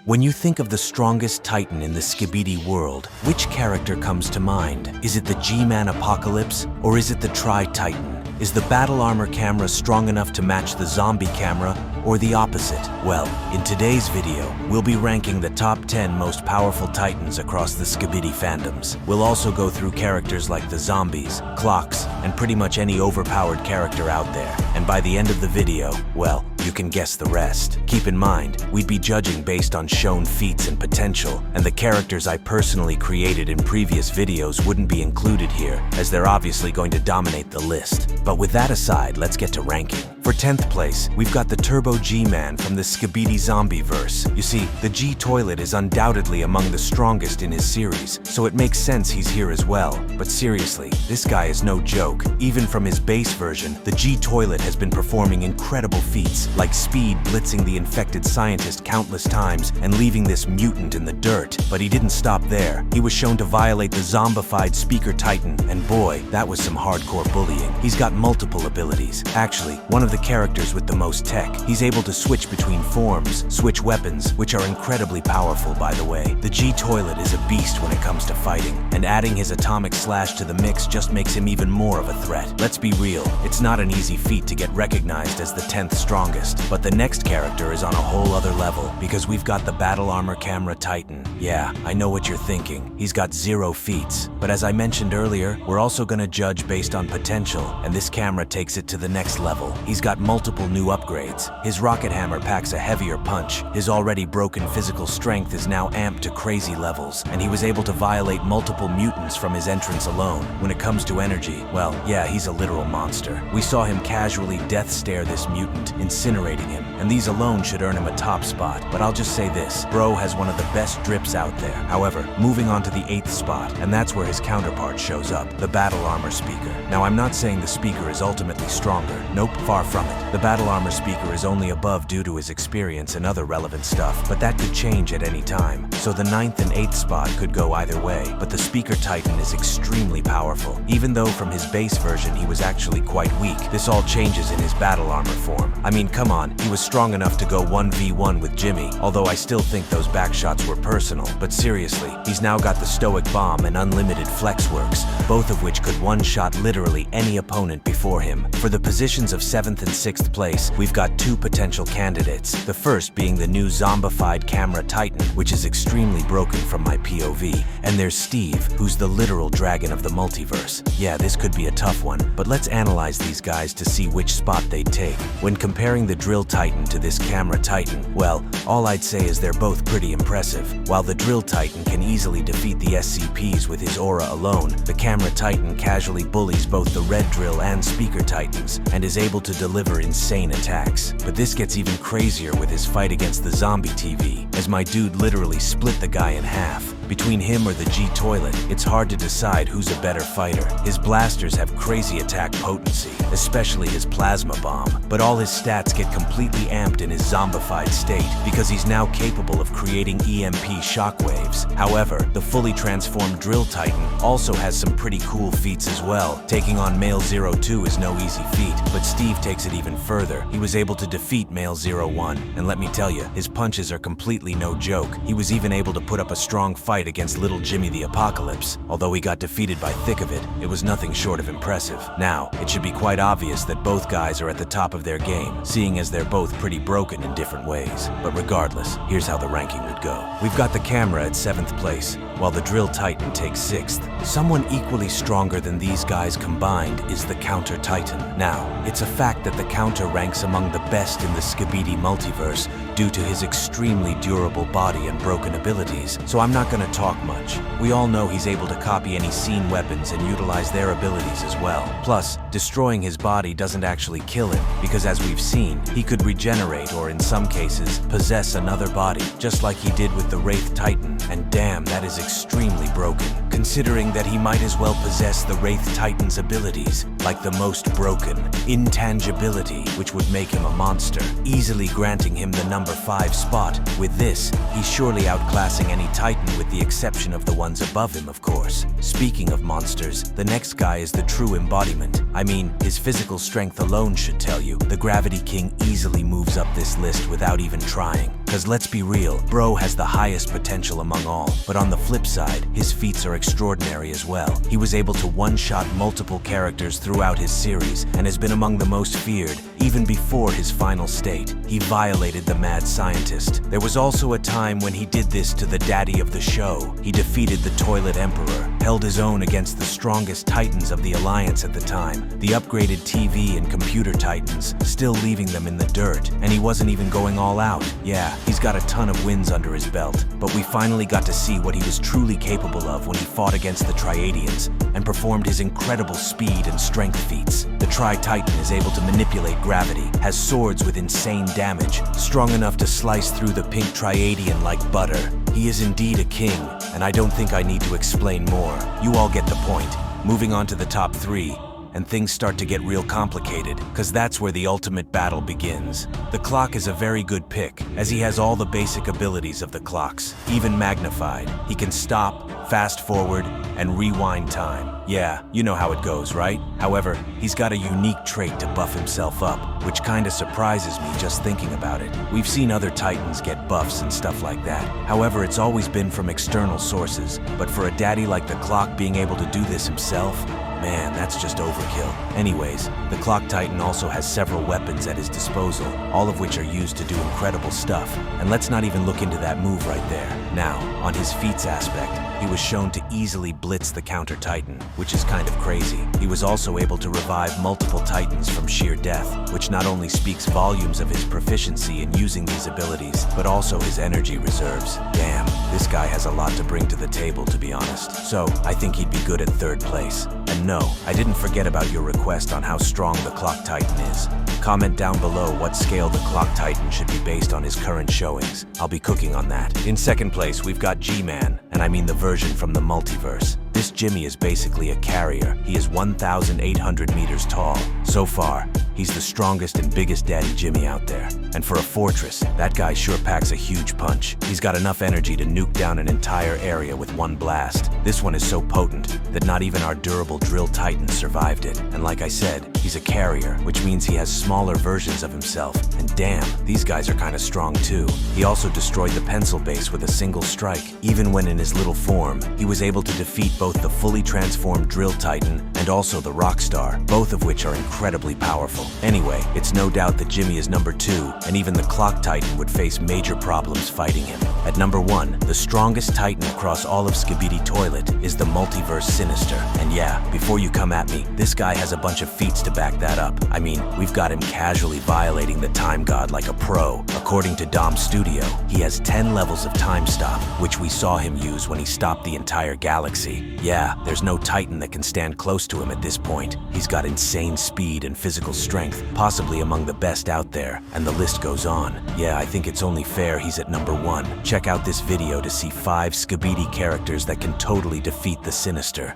When you think of the strongest Titan in the Skibidi world, which character comes to mind? Is it the G-Man Apocalypse, or is it the Tri-Titan? Is the battle armor camera strong enough to match the zombie camera, or the opposite? Well, in today's video, we'll be ranking the top 10 most powerful Titans across the Skibidi fandoms. We'll also go through characters like the zombies, clocks, and pretty much any overpowered character out there. And by the end of the video, well, you can guess the rest. Keep in mind, we'd be judging based on shown feats and potential, and the characters I personally created in previous videos wouldn't be included here, as they're obviously going to dominate the list. But with that aside, let's get to ranking. For 10th place, we've got the Turbo G-Man from the Skibidi Zombieverse. You see, the G-Toilet is undoubtedly among the strongest in his series, so it makes sense he's here as well. But seriously, this guy is no joke. Even from his base version, the G-Toilet has been performing incredible feats, like speed blitzing the infected scientist countless times and leaving this mutant in the dirt. But he didn't stop there. He was shown to violate the zombified Speaker Titan, and boy, that was some hardcore bullying. He's got multiple abilities. Actually, one of the characters with the most tech. He's able to switch between forms, switch weapons, which are incredibly powerful, by the way. The G-Toilet is a beast when it comes to fighting, and adding his atomic slash to the mix just makes him even more of a threat. Let's be real, it's not an easy feat to get recognized as the 10th strongest, but the next character is on a whole other level, because we've got the battle armor camera Titan. Yeah, I know what you're thinking. He's got 0 feats, but as I mentioned earlier, we're also gonna judge based on potential, and this camera takes it to the next level. He's got multiple new upgrades. His rocket hammer packs a heavier punch. His already broken physical strength is now amped to crazy levels, and he was able to violate multiple mutants from his entrance alone. When it comes to energy, well, yeah, he's a literal monster. We saw him casually death stare this mutant, incinerating him, and these alone should earn him a top spot. But I'll just say this, bro has one of the best drips out there. However, moving on to the 8th spot, and that's where his counterpart shows up, the battle armor speaker. Now, I'm not saying the speaker is ultimately stronger. Nope, far from it. The battle armor speaker is only above due to his experience and other relevant stuff, but that could change at any time. So the 9th and 8th spot could go either way, but the Speaker Titan is extremely powerful. Even though from his base version he was actually quite weak, this all changes in his battle armor form. I mean, come on, he was strong enough to go 1v1 with Jimmy, although I still think those backshots were personal. But seriously, he's now got the Stoic Bomb and unlimited flex works, both of which could one-shot literally any opponent before him. For the positions of 7th and 6th place, we've got 2 potential candidates. The first being the new zombified camera Titan, which is extremely broken from my POV. And there's Steve, who's the literal dragon of the multiverse. Yeah, this could be a tough one, but let's analyze these guys to see which spot they'd take. When comparing the Drill Titan to this camera Titan, well, all I'd say is they're both pretty impressive. While the Drill Titan can easily defeat the SCPs with his aura alone, the camera Titan casually bullies both the Red Drill and Speaker Titans, and is able to deliver insane attacks. But this gets even crazier with his fight against the zombie TV, as my dude literally split the guy in half. Between him or the G-Toilet, it's hard to decide who's a better fighter. His blasters have crazy attack potency, especially his plasma bomb, but all his stats get completely amped in his zombified state because he's now capable of creating EMP shockwaves. However, the fully transformed Drill Titan also has some pretty cool feats as well. Taking on Male 02 is no easy feat, but Steve takes it even further. He was able to defeat Male 01, and let me tell you, his punches are completely no joke. He was even able to put up a strong fight against little Jimmy the Apocalypse. Although he got defeated by thick of it, it was nothing short of impressive. Now, it should be quite obvious that both guys are at the top of their game, seeing as they're both pretty broken in different ways. But regardless, here's how the ranking would go. We've got the camera at 7th place, while the Drill Titan takes 6th. Someone equally stronger than these guys combined is the Counter Titan. Now, it's a fact that the Counter ranks among the best in the Skibidi multiverse due to his extremely durable body and broken abilities, so I'm not gonna talk much. We all know he's able to copy any scene weapons and utilize their abilities as well. Plus, destroying his body doesn't actually kill him, because as we've seen, he could regenerate or in some cases, possess another body, just like he did with the Wraith Titan, and damn, that is extremely broken, considering that he might as well possess the Wraith Titan's abilities, like the most broken, intangibility, which would make him a monster, easily granting him the number 5 spot. With this, he's surely outclassing any Titan with the exception of the ones above him, of course. Speaking of monsters, the next guy is the true embodiment. I mean, his physical strength alone should tell you, the Gravity King easily moves up this list without even trying. Cause let's be real, bro has the highest potential among all. But on the flip side, his feats are extraordinary as well. He was able to one-shot multiple characters throughout his series and has been among the most feared, even before his final state. He violated the mad scientist. There was also a time when he did this to the daddy of the show. He defeated the Toilet Emperor, held his own against the strongest titans of the Alliance at the time, the upgraded TV and computer titans, still leaving them in the dirt, and he wasn't even going all out. Yeah, he's got a ton of wins under his belt, but we finally got to see what he was truly capable of when he fought against the Triadians and performed his incredible speed and strength feats. The Tri-Titan is able to manipulate gravity, has swords with insane damage, strong enough to slice through the pink Triadian like butter. He is indeed a king, and I don't think I need to explain more. You all get the point. Moving on to the top 3, and things start to get real complicated, cause that's where the ultimate battle begins. The Clock is a very good pick, as he has all the basic abilities of the clocks, even magnified. He can stop, fast forward, and rewind time. Yeah, you know how it goes, right? However, he's got a unique trait to buff himself up, which kinda surprises me just thinking about it. We've seen other titans get buffs and stuff like that. However, it's always been from external sources, but for a daddy like the Clock being able to do this himself, man, that's just overkill. Anyways, the Clock Titan also has several weapons at his disposal, all of which are used to do incredible stuff. And let's not even look into that move right there. Now, on his feats aspect, he was shown to easily blitz the counter Titan, which is kind of crazy. He was also able to revive multiple Titans from sheer death, which not only speaks volumes of his proficiency in using these abilities, but also his energy reserves. Damn, this guy has a lot to bring to the table, to be honest. So, I think he'd be good at 3rd place. And no, I didn't forget about your request on how strong the Clock Titan is. Comment down below what scale the Clock Titan should be based on his current showings. I'll be cooking on that. In 2nd place, we've got G-Man, and I mean the version from the multiverse. This Jimmy is basically a carrier. He is 1,800 meters tall. So far, he's the strongest and biggest daddy Jimmy out there. And for a fortress, that guy sure packs a huge punch. He's got enough energy to nuke down an entire area with one blast. This one is so potent that not even our durable drill titan survived it. And like I said, he's a carrier, which means he has smaller versions of himself. And damn, these guys are kinda strong too. He also destroyed the pencil base with a single strike. Even when in his little form, he was able to defeat both the fully transformed drill titan and also the Rockstar, both of which are incredibly powerful. Anyway, it's no doubt that Jimmy is number 2, and even the Clock Titan would face major problems fighting him. At number 1, the strongest titan across all of Skibidi Toilet is the Multiverse Sinister. And yeah, before you come at me, this guy has a bunch of feats to back that up. I mean, we've got him casually violating the time god like a pro. According to Domstudio, he has 10 levels of time stop, which we saw him use when he stopped the entire galaxy. Yeah, there's no titan that can stand close to him at this point. He's got insane speed and physical strength, possibly among the best out there, and the list goes on. Yeah, I think it's only fair he's at number 1. Check out this video to see 5 Skibidi characters that can totally defeat the Sinister.